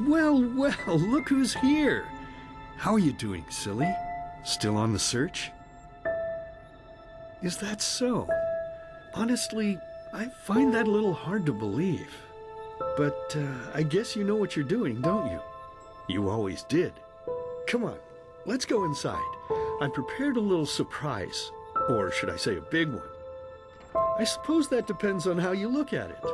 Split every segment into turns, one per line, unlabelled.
Well, well, look who's here. How are you doing, silly? Still on the search? Is that so? Honestly, I find that a little hard to believe. But I guess you know what you're doing, don't you? You always did. Come on, let's go inside. I prepared a little surprise. Or should I say a big one? I suppose that depends on how you look at it.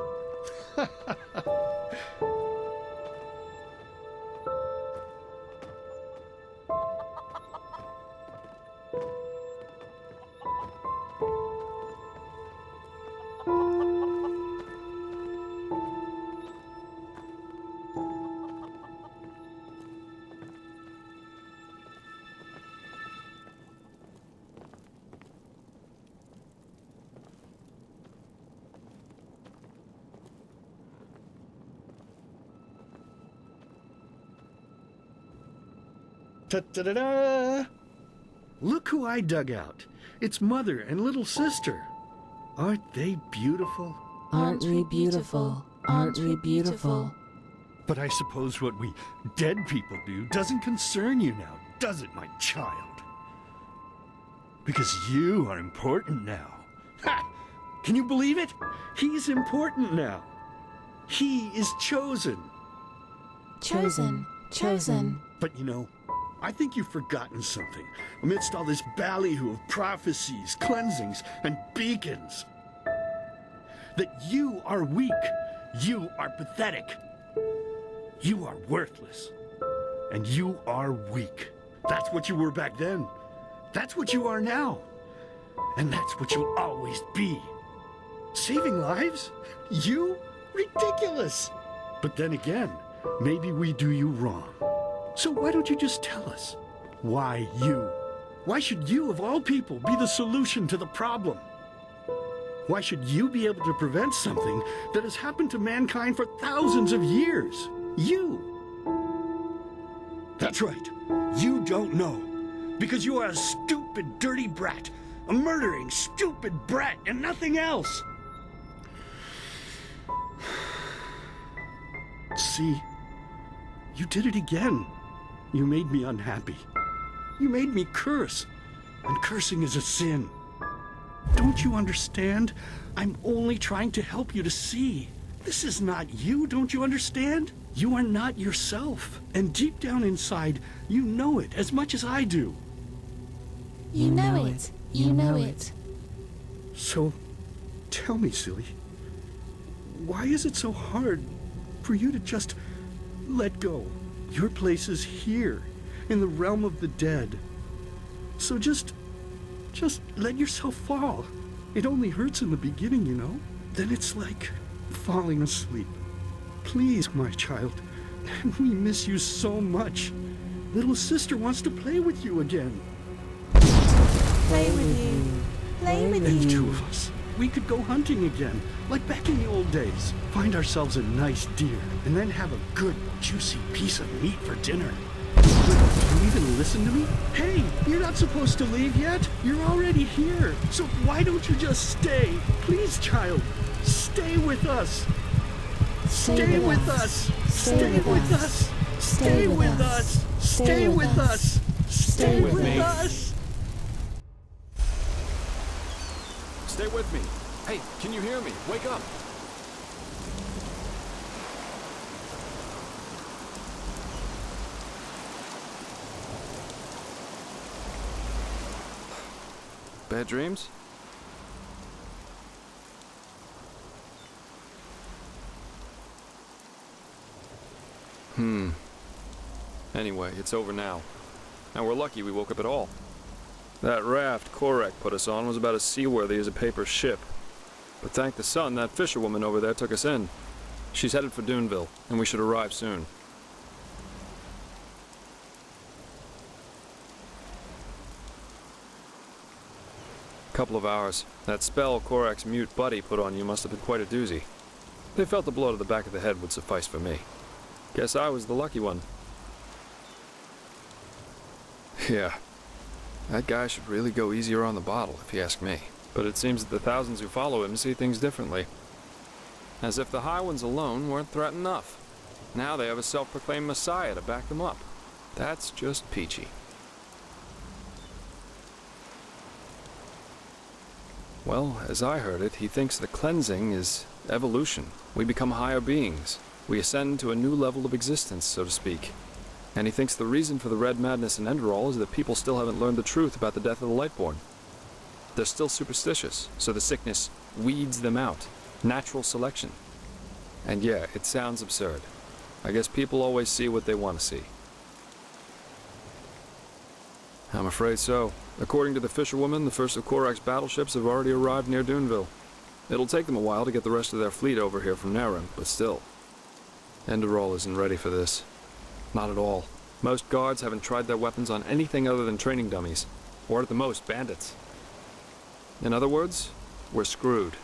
Ta-da-da-da! Look who I dug out. It's Mother and little sister. Aren't they beautiful?
Aren't we beautiful? Aren't we beautiful?
But I suppose what we dead people do doesn't concern you now, does it, my child? Because you are important now. Ha! Can you believe it? He's important now. He is chosen.
Chosen. Chosen.
But you know, I think you've forgotten something amidst all this ballyhoo of prophecies, cleansings, and beacons. That you are weak. You are pathetic. You are worthless. And you are weak. That's what you were back then. That's what you are now. And that's what you'll always be. Saving lives? You? Ridiculous! But then again, maybe we do you wrong. So why don't you just tell us? Why you? Why should you, of all people, be the solution to the problem? Why should you be able to prevent something that has happened to mankind for thousands of years? You! That's right. You don't know. Because you are a stupid, dirty brat. A murdering, stupid brat and nothing else. See? You did it again. You made me unhappy. You made me curse. And cursing is a sin. Don't you understand? I'm only trying to help you to see. This is not you, don't you understand? You are not yourself. And deep down inside, you know it as much as I do.
You know it. You know it.
So, tell me, silly, why is it so hard for you to just let go? Your place is here, in the realm of the dead. So just let yourself fall. It only hurts in the beginning, you know? Then it's like falling asleep. Please, my child, we miss you so much. Little sister wants to play with you again.
Play with you. Play with
And the
you.
two of us, we could go hunting again, like back in the old days. Find ourselves a nice deer, and then have a good, juicy piece of meat for dinner. Do you even listen to me? Hey, you're not supposed to leave yet. You're already here. So why don't you just stay? Please, child, stay with us. Stay with us. Stay with us. Stay with us. Stay with us. Stay with us.
Stay with me. Hey, can you hear me? Wake up. Bad dreams? Anyway, it's over now. And we're lucky we woke up at all. That raft Korek put us on was about as seaworthy as a paper ship. But thank the sun, that fisherwoman over there took us in. She's headed for Duneville, and we should arrive soon. Couple of hours. That spell Korek's mute buddy put on you must have been quite a doozy. They felt the blow to the back of the head would suffice for me. Guess I was the lucky one. Yeah. That guy should really go easier on the bottle, if you ask me. But it seems that the thousands who follow him see things differently. As if the high ones alone weren't threat enough. Now they have a self-proclaimed messiah to back them up. That's just peachy. Well, as I heard it, he thinks the cleansing is evolution. We become higher beings. We ascend to a new level of existence, so to speak. And he thinks the reason for the red madness in Enderal is that people still haven't learned the truth about the death of the Lightborn. They're still superstitious, so the sickness weeds them out. Natural selection. And yeah, it sounds absurd. I guess people always see what they want to see. I'm afraid so. According to the fisherwoman, the first of Korak's battleships have already arrived near Duneville. It'll take them a while to get the rest of their fleet over here from Naren, but still. Enderal isn't ready for this. Not at all. Most guards haven't tried their weapons on anything other than training dummies, or at the most, bandits. In other words, we're screwed.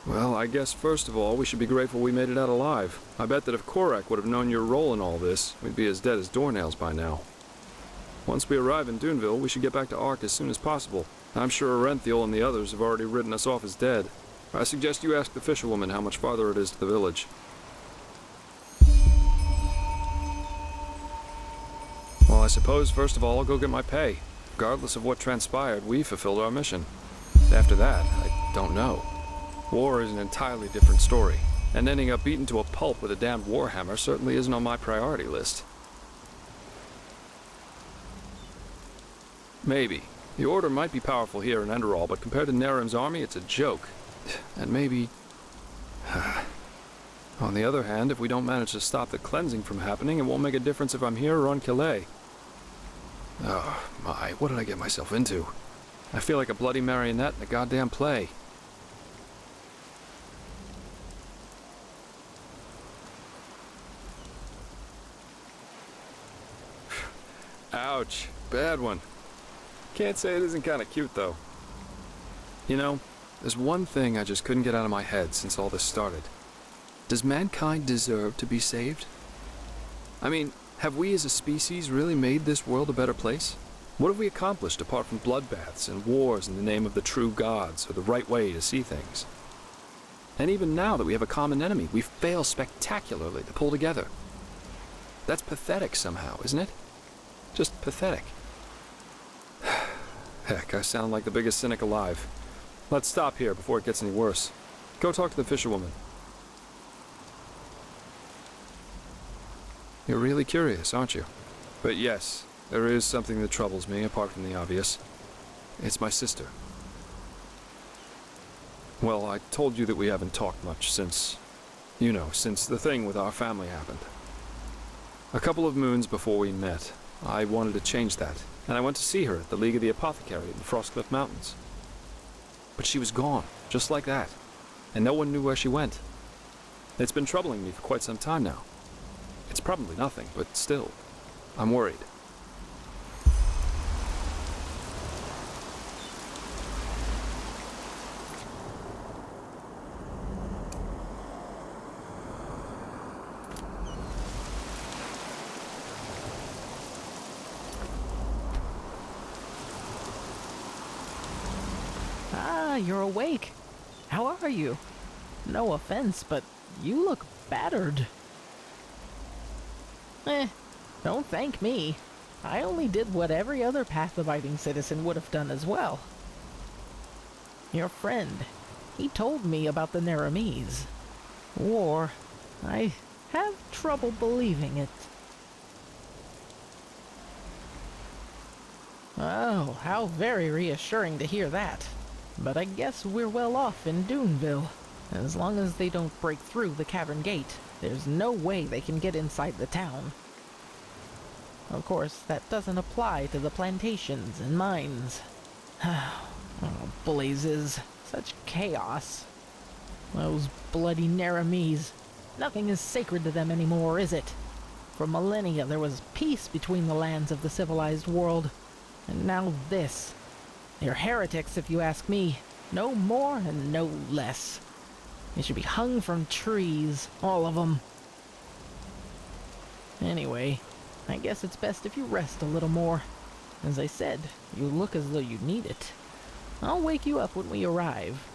Well, I guess first of all, we should be grateful we made it out alive. I bet that if Korak would have known your role in all this, we'd be as dead as doornails by now. Once we arrive in Duneville, we should get back to Ark as soon as possible. I'm sure Arenthiel and the others have already written us off as dead. I suggest you ask the fisherwoman how much farther it is to the village. Well, I suppose first of all I'll go get my pay. Regardless of what transpired, we fulfilled our mission. After that, I don't know. War is an entirely different story, and ending up beaten to a pulp with a damned warhammer certainly isn't on my priority list. Maybe. The Order might be powerful here in Enderal, but compared to Naren's army, it's a joke. And maybe... On the other hand, if we don't manage to stop the cleansing from happening, it won't make a difference if I'm here or on Calais. Oh, my, what did I get myself into? I feel like a bloody marionette in a goddamn play. Ouch. Bad one. Can't say it isn't kind of cute, though. You know, there's one thing I just couldn't get out of my head since all this started. Does mankind deserve to be saved? I mean, have we as a species really made this world a better place? What have we accomplished apart from bloodbaths and wars in the name of the true gods or the right way to see things? And even now that we have a common enemy, we fail spectacularly to pull together. That's pathetic somehow, isn't it? Just pathetic. Heck, I sound like the biggest cynic alive. Let's stop here before it gets any worse. Go talk to the fisherwoman. You're really curious, aren't you? But yes, there is something that troubles me, apart from the obvious. It's my sister. Well, I told you that we haven't talked much since... You know, since the thing with our family happened. A couple of moons before we met, I wanted to change that, and I went to see her at the League of the Apothecary in the Frostcliff Mountains. But she was gone, just like that, and no one knew where she went. It's been troubling me for quite some time now. It's probably nothing, but still, I'm worried.
Ah, you're awake. How are you? No offense, but you look battered. Don't thank me. I only did what every other path-abiding citizen would have done as well. Your friend, he told me about the Naramis. War. I have trouble believing it. Oh, how very reassuring to hear that. But I guess we're well off in Duneville. As long as they don't break through the cavern gate, there's no way they can get inside the town. Of course, that doesn't apply to the plantations and mines. Oh, blazes. Such chaos. Those bloody Naramis. Nothing is sacred to them anymore, is it? For millennia there was peace between the lands of the civilized world. And now this. They're heretics, if you ask me. No more and no less. They should be hung from trees, all of them. Anyway, I guess it's best if you rest a little more. As I said, you look as though you need it. I'll wake you up when we arrive.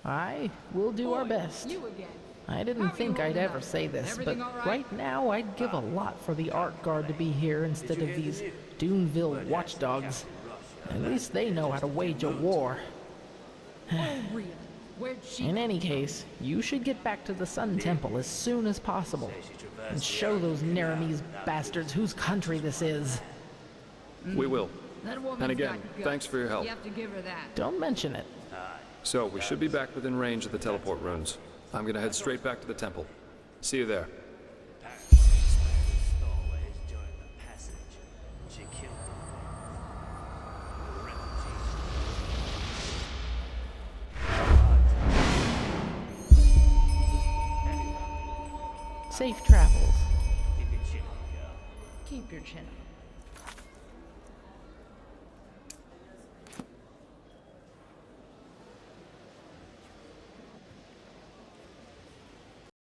I will do our best.
You again.
I didn't think I'd ever say this, but
Everything all right?
right now I'd give a lot for the art guard to be here instead of these Duneville watchdogs. At least they know how to wage a war.
Oh, really? Where'd she
In any case, you should get back to the Sun Temple as soon as possible and show those Neramese bastards whose country this is.
We will.
That woman's
And again,
got guts.
thanks for your help.
You have to give her that.
Don't mention it.
So, we should be back within range of the teleport runes. I'm gonna head straight back to the temple. See you there.
Safe travels.
Keep your chin up.